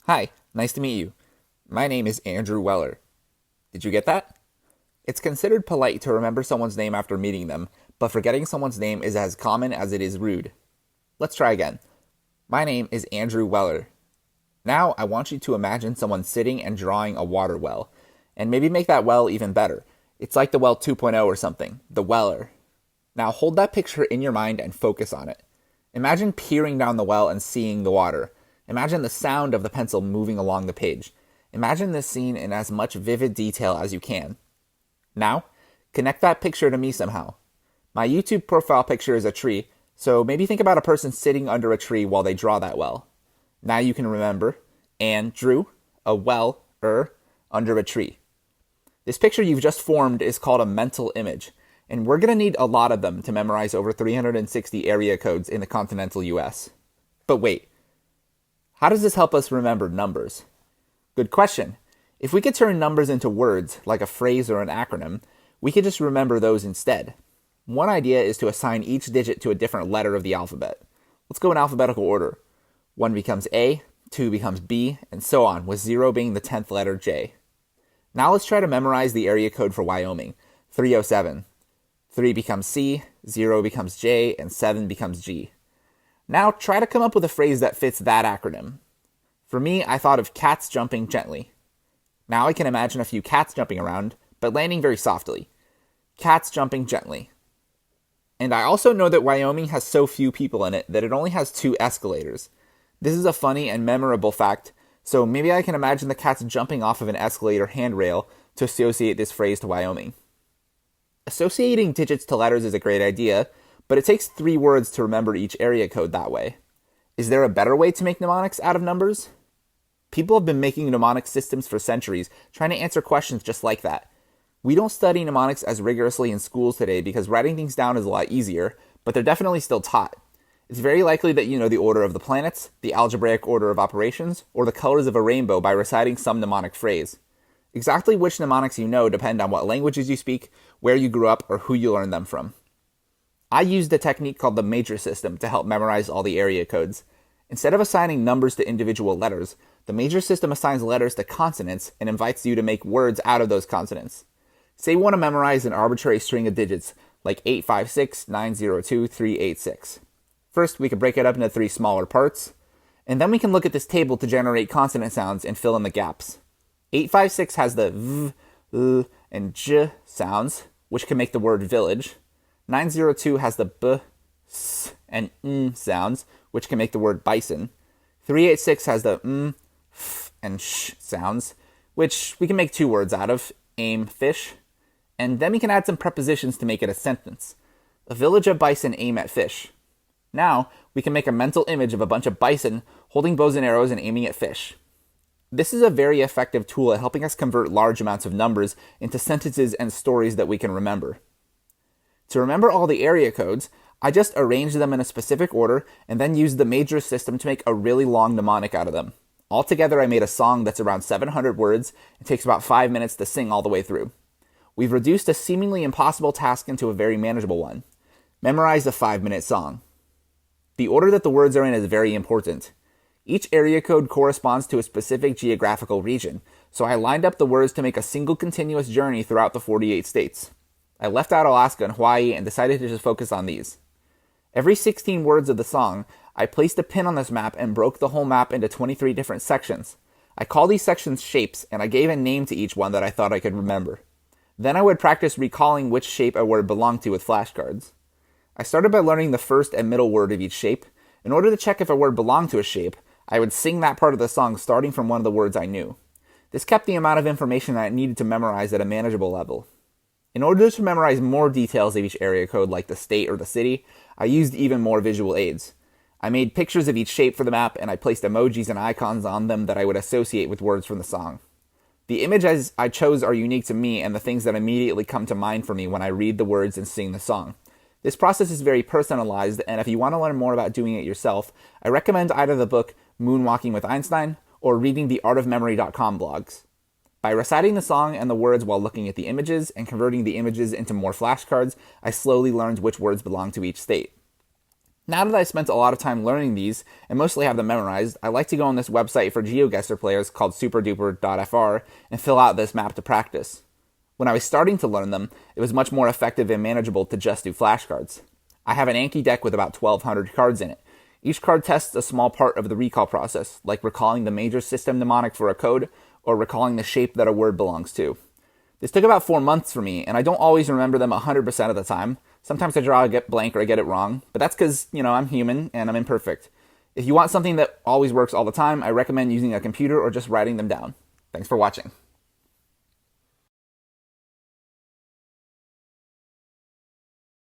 Hi, nice to meet you. My name is Andrew Weller. Did you get that? It's considered polite to remember someone's name after meeting them, but forgetting someone's name is as common as it is rude. Let's try again. My name is Andrew Weller. Now I want you to imagine someone sitting and drawing a water well, and maybe make that well even better. It's like the well 2.0 or something, the Weller. Now hold that picture in your mind and focus on it. Imagine peering down the well and seeing the water. Imagine the sound of the pencil moving along the page. Imagine this scene in as much vivid detail as you can. Now, connect that picture to me somehow. My YouTube profile picture is a tree, so maybe think about a person sitting under a tree while they draw that well. Now you can remember, and drew a well, under a tree. This picture you've just formed is called a mental image, and we're going to need a lot of them to memorize over 360 area codes in the continental US. But wait, how does this help us remember numbers? Good question. If we could turn numbers into words, like a phrase or an acronym, we could just remember those instead. One idea is to assign each digit to a different letter of the alphabet. Let's go in alphabetical order. 1 becomes A, 2 becomes B, and so on, with 0 being the 10th letter J. Now let's try to memorize the area code for Wyoming, 307. 3 becomes C, 0 becomes J, and 7 becomes G. Now try to come up with a phrase that fits that acronym. For me, I thought of cats jumping gently. Now I can imagine a few cats jumping around, but landing very softly. Cats jumping gently. And I also know that Wyoming has so few people in it that it only has 2 escalators. This is a funny and memorable fact, so maybe I can imagine the cats jumping off of an escalator handrail to associate this phrase to Wyoming. Associating digits to letters is a great idea, but it takes 3 words to remember each area code that way. Is there a better way to make mnemonics out of numbers? People have been making mnemonic systems for centuries, trying to answer questions just like that. We don't study mnemonics as rigorously in schools today because writing things down is a lot easier, but they're definitely still taught. It's very likely that you know the order of the planets, the algebraic order of operations, or the colors of a rainbow by reciting some mnemonic phrase. Exactly which mnemonics you know depend on what languages you speak, where you grew up, or who you learned them from. I used a technique called the major system to help memorize all the area codes. Instead of assigning numbers to individual letters, the major system assigns letters to consonants and invites you to make words out of those consonants. Say you want to memorize an arbitrary string of digits, like 856, 902, 386. First, we could break it up into 3 smaller parts, and then we can look at this table to generate consonant sounds and fill in the gaps. 856 has the v, l, and j sounds, which can make the word village. 902 has the b, s, and n sounds, which can make the word bison. 386 has the m, f, and sh sounds, which we can make 2 words out of, aim, fish. And then we can add some prepositions to make it a sentence. A village of bison aim at fish. Now, we can make a mental image of a bunch of bison holding bows and arrows and aiming at fish. This is a very effective tool at helping us convert large amounts of numbers into sentences and stories that we can remember. To remember all the area codes, I just arranged them in a specific order and then used the major system to make a really long mnemonic out of them. Altogether, I made a song that's around 700 words and takes about 5 minutes to sing all the way through. We've reduced a seemingly impossible task into a very manageable one. Memorize a 5-minute song. The order that the words are in is very important. Each area code corresponds to a specific geographical region, so I lined up the words to make a single continuous journey throughout the 48 states. I left out Alaska and Hawaii and decided to just focus on these. Every 16 words of the song, I placed a pin on this map and broke the whole map into 23 different sections. I call these sections shapes, and I gave a name to each one that I thought I could remember. Then I would practice recalling which shape a word belonged to with flashcards. I started by learning the first and middle word of each shape. In order to check if a word belonged to a shape, I would sing that part of the song starting from one of the words I knew. This kept the amount of information that I needed to memorize at a manageable level. In order to memorize more details of each area code, like the state or the city, I used even more visual aids. I made pictures of each shape for the map, and I placed emojis and icons on them that I would associate with words from the song. The images I chose are unique to me and the things that immediately come to mind for me when I read the words and sing the song. This process is very personalized, and if you want to learn more about doing it yourself, I recommend either the book Moonwalking with Einstein or reading the artofmemory.com blogs. By reciting the song and the words while looking at the images and converting the images into more flashcards, I slowly learned which words belonged to each state. Now that I spent a lot of time learning these and mostly have them memorized, I like to go on this website for GeoGuessr players called superduper.fr and fill out this map to practice. When I was starting to learn them, it was much more effective and manageable to just do flashcards. I have an Anki deck with about 1,200 cards in it. Each card tests a small part of the recall process, like recalling the major system mnemonic for a code or recalling the shape that a word belongs to. This took about 4 months for me, and I don't always remember them 100% of the time. Sometimes I draw a blank or I get it wrong, but that's because, I'm human and I'm imperfect. If you want something that always works all the time, I recommend using a computer or just writing them down. Thanks for watching.